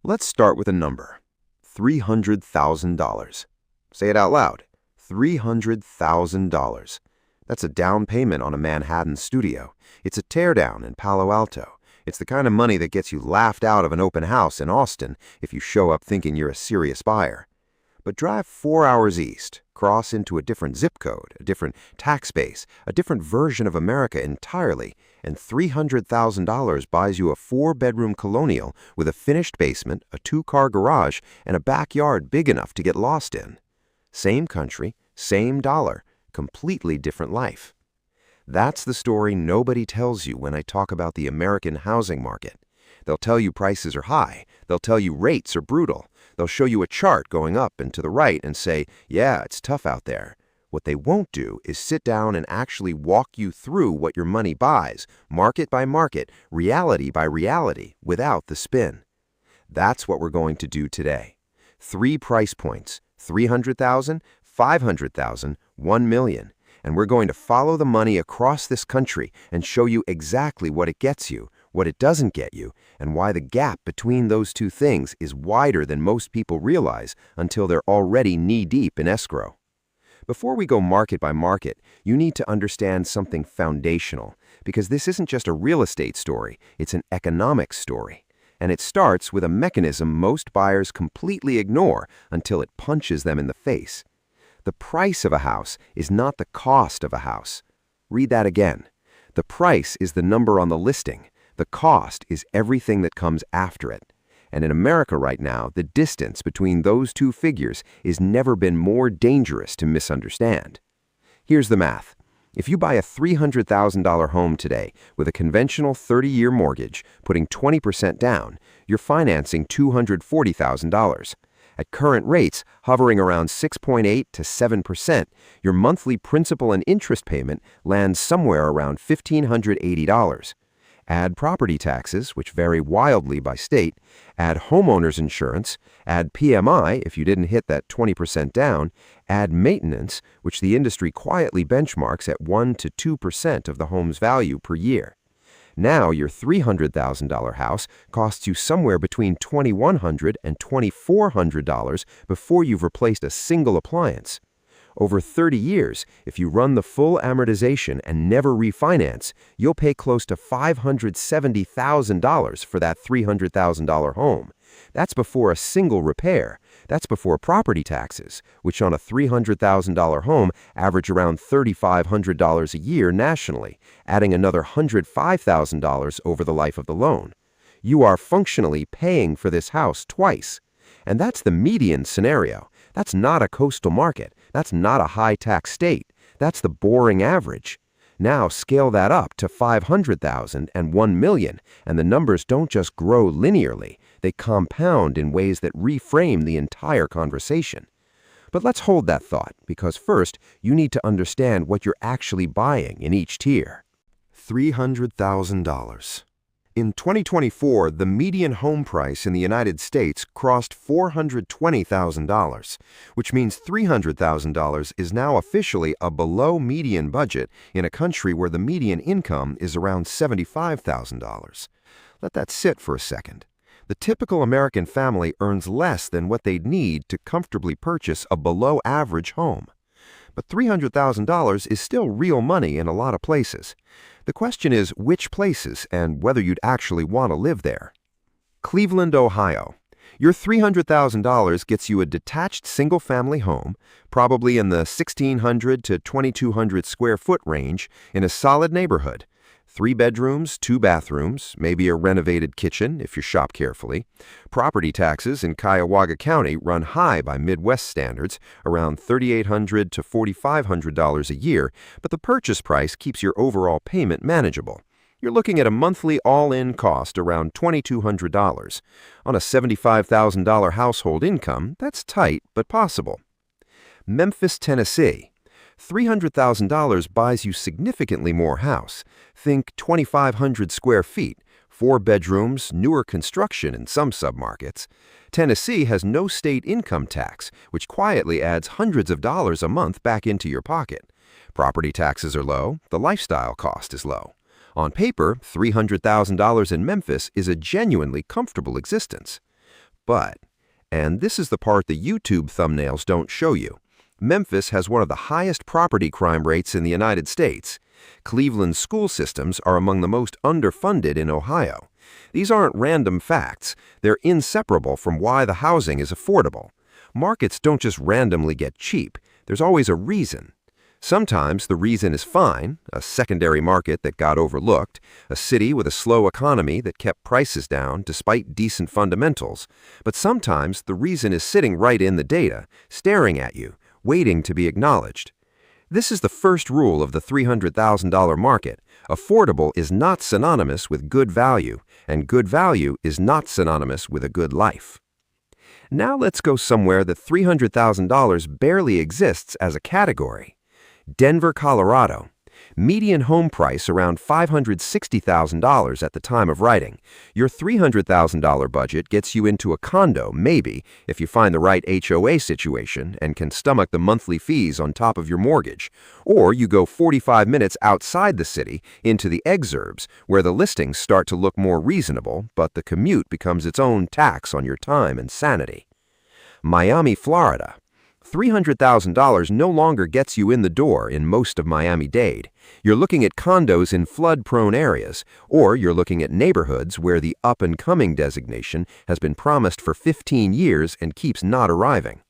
Let's start with a number. $300,000. Say it out loud. $300,000. That's a down payment on a Manhattan studio. It's a teardown in Palo Alto. It's the kind of money that gets you laughed out of an open house in Austin if you show up thinking you're a serious buyer. But drive 4 hours east, cross into a different zip code, a different tax base, a different version of America entirely, and $300,000 buys you a 4-bedroom colonial with a finished basement, a 2-car garage, and a backyard big enough to get lost in. Same country, same dollar, completely different life. That's the story nobody tells you when I talk about the American housing market. They'll tell you prices are high. They'll tell you rates are brutal. They'll show you a chart going up and to the right and say, yeah, it's tough out there. What they won't do is sit down and actually walk you through what your money buys, market by market, reality by reality, without the spin. That's what we're going to do today. 3 price points, $300,000, $500,000, $1 million. And we're going to follow the money across this country and show you exactly what it gets you, what it doesn't get you, and why the gap between those two things is wider than most people realize until they're already knee-deep in escrow. Before we go market by market, you need to understand something foundational, because this isn't just a real estate story, it's an economic story. And it starts with a mechanism most buyers completely ignore until it punches them in the face. The price of a house is not the cost of a house. Read that again. The price is the number on the listing. The cost is everything that comes after it. And in America right now, the distance between those two figures has never been more dangerous to misunderstand. Here's the math. If you buy a $300,000 home today with a conventional 30-year mortgage, putting 20% down, you're financing $240,000. At current rates, hovering around 6.8 to 7%, your monthly principal and interest payment lands somewhere around $1,580. Add property taxes, which vary wildly by state, add homeowners insurance, add PMI if you didn't hit that 20% down, add maintenance, which the industry quietly benchmarks at 1 to 2% of the home's value per year. Now your $300,000 house costs you somewhere between $2,100 and $2,400 before you've replaced a single appliance. Over 30 years, if you run the full amortization and never refinance, you'll pay close to $570,000 for that $300,000 home. That's before a single repair. That's before property taxes, which on a $300,000 home average around $3,500 a year nationally, adding another $105,000 over the life of the loan. You are functionally paying for this house twice. And that's the median scenario. That's not a coastal market. That's not a high-tax state. That's the boring average. Now scale that up to $500,000 and $1 million, and the numbers don't just grow linearly. They compound in ways that reframe the entire conversation. But let's hold that thought, because first, you need to understand what you're actually buying in each tier. $300,000. In 2024, the median home price in the United States crossed $420,000, which means $300,000 is now officially a below-median budget in a country where the median income is around $75,000. Let that sit for a second. The typical American family earns less than what they'd need to comfortably purchase a below-average home. But $300,000 is still real money in a lot of places. The question is which places and whether you'd actually want to live there. Cleveland, Ohio. Your $300,000 gets you a detached single-family home, probably in the 1,600 to 2,200 square foot range, in a solid neighborhood. 3 bedrooms, 2 bathrooms, maybe a renovated kitchen if you shop carefully. Property taxes in Cuyahoga County run high by Midwest standards, around $3,800 to $4,500 a year, but the purchase price keeps your overall payment manageable. You're looking at a monthly all-in cost around $2,200. On a $75,000 household income, that's tight but possible. Memphis, Tennessee. $300,000 buys you significantly more house. Think 2,500 square feet, 4 bedrooms, newer construction in some submarkets. Tennessee has no state income tax, which quietly adds hundreds of dollars a month back into your pocket. Property taxes are low, the lifestyle cost is low. On paper, $300,000 in Memphis is a genuinely comfortable existence. But, and this is the part the YouTube thumbnails don't show you, Memphis has one of the highest property crime rates in the United States. Cleveland's school systems are among the most underfunded in Ohio. These aren't random facts. They're inseparable from why the housing is affordable. Markets don't just randomly get cheap. There's always a reason. Sometimes the reason is fine, a secondary market that got overlooked, a city with a slow economy that kept prices down despite decent fundamentals. But sometimes the reason is sitting right in the data, staring at you, waiting to be acknowledged. This is the first rule of the $300,000 market. Affordable is not synonymous with good value, and good value is not synonymous with a good life. Now let's go somewhere that $300,000 barely exists as a category. Denver, Colorado. Median home price around $560,000 at the time of writing. Your $300,000 budget gets you into a condo, maybe, if you find the right HOA situation and can stomach the monthly fees on top of your mortgage. Or you go 45 minutes outside the city into the exurbs, where the listings start to look more reasonable, but the commute becomes its own tax on your time and sanity. Miami, Florida. $300,000 no longer gets you in the door in most of Miami-Dade. You're looking at condos in flood-prone areas, or you're looking at neighborhoods where the up-and-coming designation has been promised for 15 years and keeps not arriving.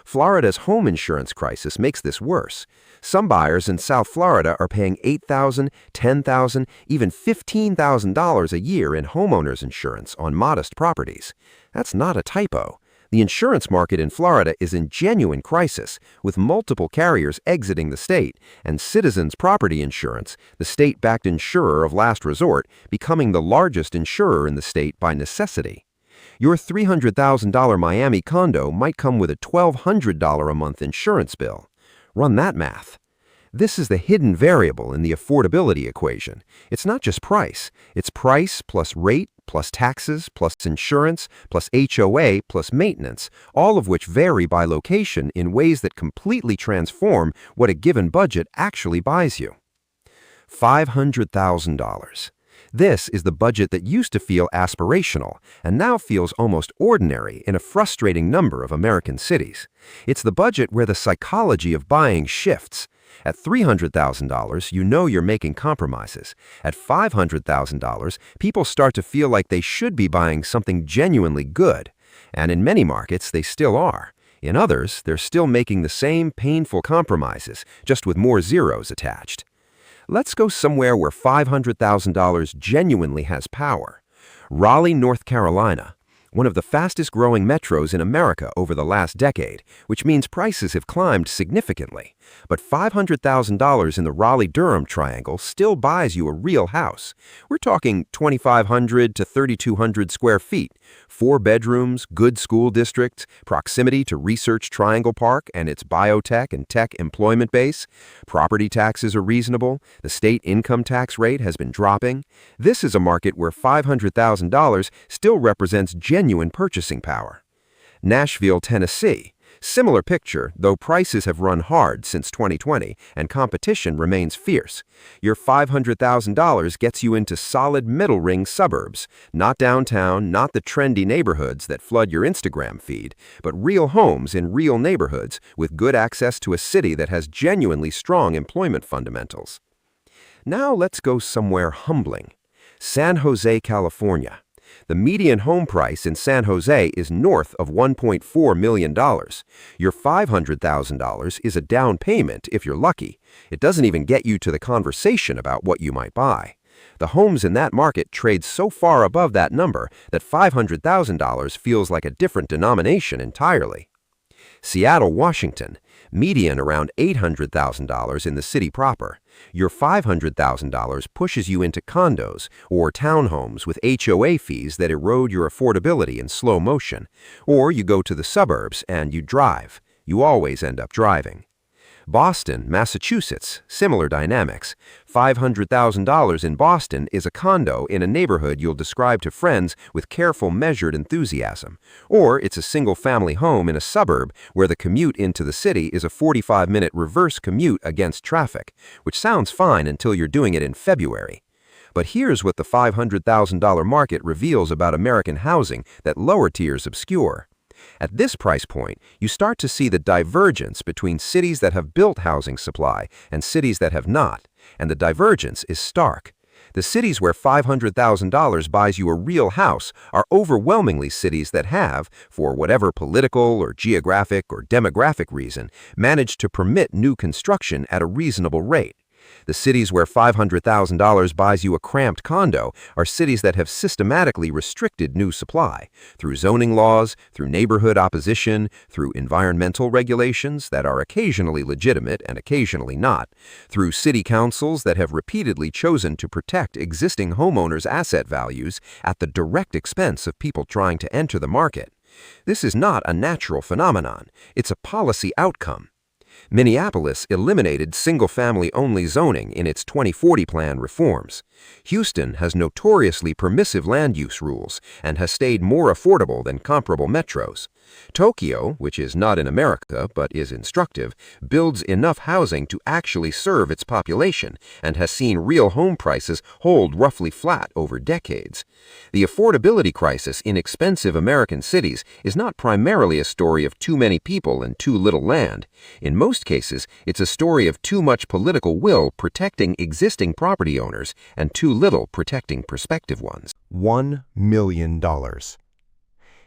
Florida's home insurance crisis makes this worse. Some buyers in South Florida are paying $8,000, $10,000, even $15,000 a year in homeowners insurance on modest properties. That's not a typo. The insurance market in Florida is in genuine crisis, with multiple carriers exiting the state, and Citizens Property Insurance, the state-backed insurer of last resort, becoming the largest insurer in the state by necessity. Your $300,000 Miami condo might come with a $1,200 a month insurance bill. Run that math. This is the hidden variable in the affordability equation. It's not just price. It's price plus rate plus taxes plus insurance plus HOA plus maintenance, all of which vary by location in ways that completely transform what a given budget actually buys you. $500,000. This is the budget that used to feel aspirational and now feels almost ordinary in a frustrating number of American cities. It's the budget where the psychology of buying shifts. At $300,000, you know you're making compromises. At $500,000, people start to feel like they should be buying something genuinely good. And in many markets, they still are. In others, they're still making the same painful compromises, just with more zeros attached. Let's go somewhere where $500,000 genuinely has power. Raleigh, North Carolina. One of the fastest-growing metros in America over the last decade, which means prices have climbed significantly. But $500,000 in the Raleigh-Durham triangle still buys you a real house. We're talking 2,500 to 3,200 square feet, 4 bedrooms, good school districts, proximity to Research Triangle Park and its biotech and tech employment base. Property taxes are reasonable. The state income tax rate has been dropping. This is a market where $500,000 still represents genuine purchasing power. Nashville, Tennessee. Similar picture, though prices have run hard since 2020 and competition remains fierce. Your $500,000 gets you into solid middle-ring suburbs, not downtown, not the trendy neighborhoods that flood your Instagram feed, but real homes in real neighborhoods with good access to a city that has genuinely strong employment fundamentals. Now let's go somewhere humbling. San Jose, California. The median home price in San Jose is north of $1.4 million. Your $500,000 is a down payment if you're lucky. It doesn't even get you to the conversation about what you might buy. The homes in that market trade so far above that number that $500,000 feels like a different denomination entirely. Seattle, Washington. Median around $800,000 in the city proper. Your $500,000 pushes you into condos or townhomes with HOA fees that erode your affordability in slow motion. Or you go to the suburbs and you drive. You always end up driving. Boston, Massachusetts, similar dynamics. $500,000 in Boston is a condo in a neighborhood you'll describe to friends with careful, measured enthusiasm. Or it's a single-family home in a suburb where the commute into the city is a 45-minute reverse commute against traffic, which sounds fine until you're doing it in February. But here's what the $500,000 market reveals about American housing that lower tiers obscure. At this price point, you start to see the divergence between cities that have built housing supply and cities that have not, and the divergence is stark. The cities where $500,000 buys you a real house are overwhelmingly cities that have, for whatever political or geographic or demographic reason, managed to permit new construction at a reasonable rate. The cities where $500,000 buys you a cramped condo are cities that have systematically restricted new supply through zoning laws, through neighborhood opposition, through environmental regulations that are occasionally legitimate and occasionally not, through city councils that have repeatedly chosen to protect existing homeowners' asset values at the direct expense of people trying to enter the market. This is not a natural phenomenon. It's a policy outcome. Minneapolis eliminated single-family-only zoning in its 2040 plan reforms. Houston has notoriously permissive land use rules and has stayed more affordable than comparable metros. Tokyo, which is not in America but is instructive, builds enough housing to actually serve its population and has seen real home prices hold roughly flat over decades. The affordability crisis in expensive American cities is not primarily a story of too many people and too little land. In most cases, it's a story of too much political will protecting existing property owners and too little protecting prospective ones. $1 million.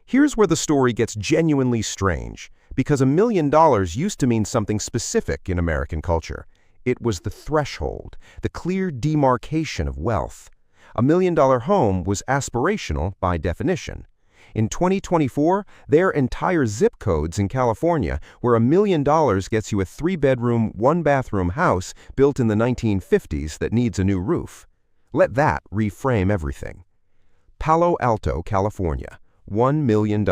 Here's where the story gets genuinely strange, because $1 million used to mean something specific in American culture. It was the threshold, the clear demarcation of wealth. $1 million home was aspirational by definition. In 2024, there are entire zip codes in California where $1 million gets you a 3-bedroom, 1-bathroom house built in the 1950s that needs a new roof. Let that reframe everything. Palo Alto, California, $1 million.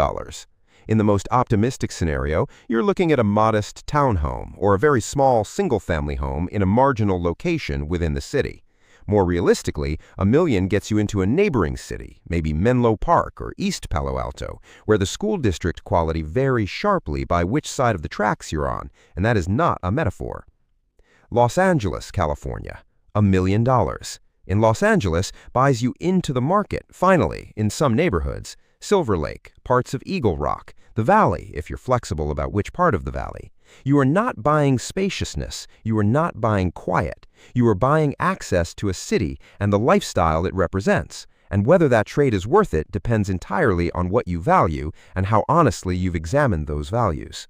In the most optimistic scenario, you're looking at a modest townhome or a very small single-family home in a marginal location within the city. More realistically, $1 million gets you into a neighboring city, maybe Menlo Park or East Palo Alto, where the school district quality varies sharply by which side of the tracks you're on, and that is not a metaphor. Los Angeles, California, $1 million. In Los Angeles buys you into the market, finally, in some neighborhoods. Silver Lake, parts of Eagle Rock, the Valley, if you're flexible about which part of the Valley. You are not buying spaciousness. You are not buying quiet. You are buying access to a city and the lifestyle it represents. And whether that trade is worth it depends entirely on what you value and how honestly you've examined those values.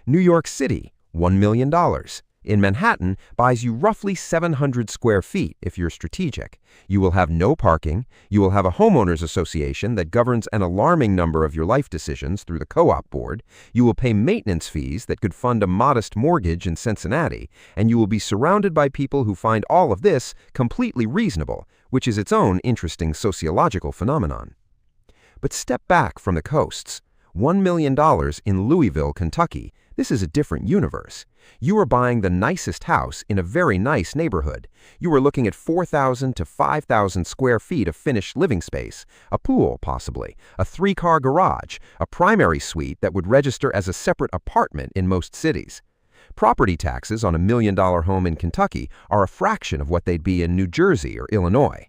New York City, $1 million. In Manhattan, buys you roughly 700 square feet if you're strategic. You will have no parking. You will have a homeowners association that governs an alarming number of your life decisions through the co-op board. You will pay maintenance fees that could fund a modest mortgage in Cincinnati. And you will be surrounded by people who find all of this completely reasonable, which is its own interesting sociological phenomenon. But step back from the coasts. $1 million in Louisville, Kentucky. This is a different universe. You are buying the nicest house in a very nice neighborhood. You are looking at 4,000 to 5,000 square feet of finished living space, a pool possibly, a 3-car garage, a primary suite that would register as a separate apartment in most cities. Property taxes on $1 million home in Kentucky are a fraction of what they'd be in New Jersey or Illinois.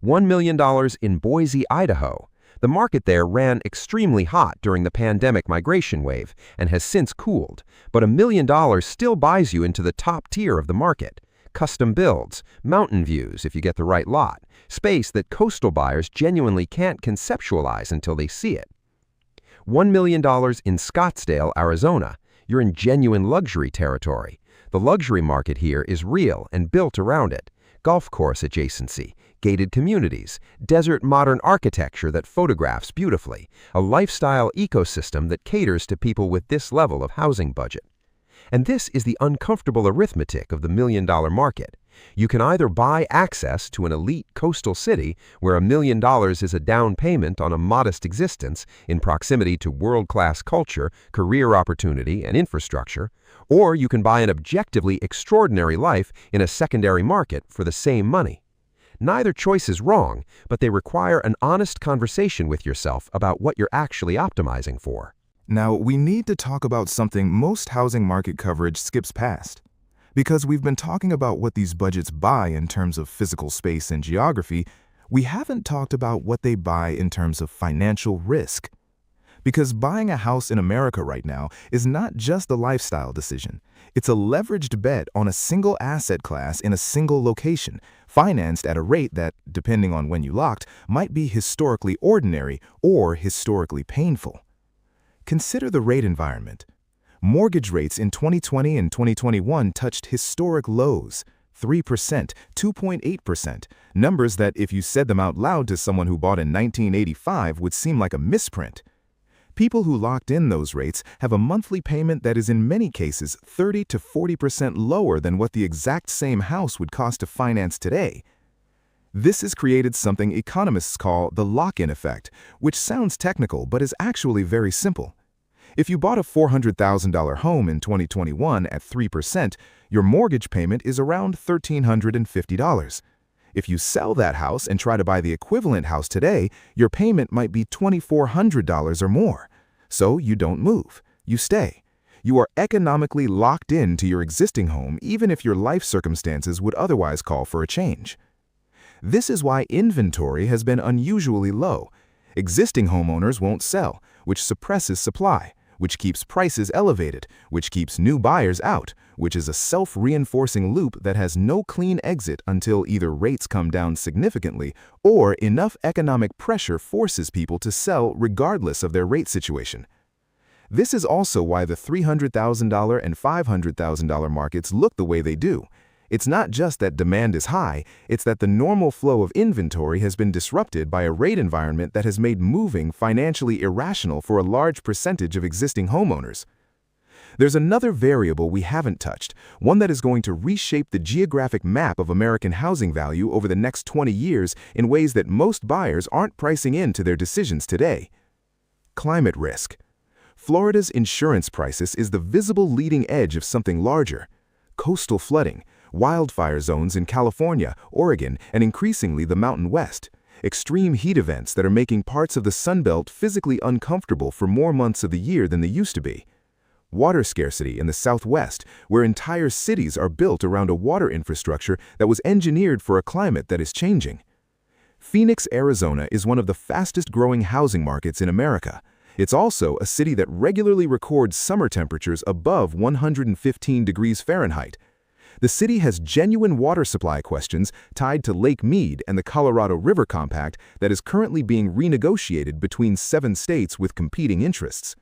$1 million in Boise, Idaho. The market there ran extremely hot during the pandemic migration wave and has since cooled, but $1 million still buys you into the top tier of the market. Custom builds, mountain views if you get the right lot, space that coastal buyers genuinely can't conceptualize until they see it. $1 million in Scottsdale, Arizona. You're in genuine luxury territory. The luxury market here is real and built around it. Golf course adjacency, gated communities, desert modern architecture that photographs beautifully, a lifestyle ecosystem that caters to people with this level of housing budget. And this is the uncomfortable arithmetic of the $1 million market. You can either buy access to an elite coastal city where $1 million is a down payment on a modest existence in proximity to world-class culture, career opportunity, and infrastructure, or you can buy an objectively extraordinary life in a secondary market for the same money. Neither choice is wrong, but they require an honest conversation with yourself about what you're actually optimizing for. Now, we need to talk about something most housing market coverage skips past: Because we've been talking about what these budgets buy in terms of physical space and geography, we haven't talked about what they buy in terms of financial risk. Because buying a house in America right now is not just a lifestyle decision. It's a leveraged bet on a single asset class in a single location, financed at a rate that, depending on when you locked, might be historically ordinary or historically painful. Consider the rate environment. Mortgage rates in 2020 and 2021 touched historic lows, 3%, 2.8%, numbers that if you said them out loud to someone who bought in 1985 would seem like a misprint. People who locked in those rates have a monthly payment that is in many cases 30 to 40% lower than what the exact same house would cost to finance today. This has created something economists call the lock-in effect, which sounds technical but is actually very simple. If you bought a $400,000 home in 2021 at 3%, your mortgage payment is around $1,350. If you sell that house and try to buy the equivalent house today, your payment might be $2,400 or more. So you don't move. You stay. You are economically locked into your existing home even if your life circumstances would otherwise call for a change. This is why inventory has been unusually low. Existing homeowners won't sell, which suppresses supply, which keeps prices elevated, which keeps new buyers out, which is a self-reinforcing loop that has no clean exit until either rates come down significantly or enough economic pressure forces people to sell regardless of their rate situation. This is also why the $300,000 and $500,000 markets look the way they do. It's not just that demand is high, it's that the normal flow of inventory has been disrupted by a rate environment that has made moving financially irrational for a large percentage of existing homeowners. There's another variable we haven't touched, one that is going to reshape the geographic map of American housing value over the next 20 years in ways that most buyers aren't pricing into their decisions today. Climate risk. Florida's insurance crisis is the visible leading edge of something larger. Coastal flooding, wildfire zones in California, Oregon, and increasingly the Mountain West. Extreme heat events that are making parts of the Sunbelt physically uncomfortable for more months of the year than they used to be. Water scarcity in the Southwest, where entire cities are built around a water infrastructure that was engineered for a climate that is changing. Phoenix, Arizona is one of the fastest-growing housing markets in America. It's also a city that regularly records summer temperatures above 115 degrees Fahrenheit. The city has genuine water supply questions tied to Lake Mead and the Colorado River Compact that is currently being renegotiated between 7 states with competing interests.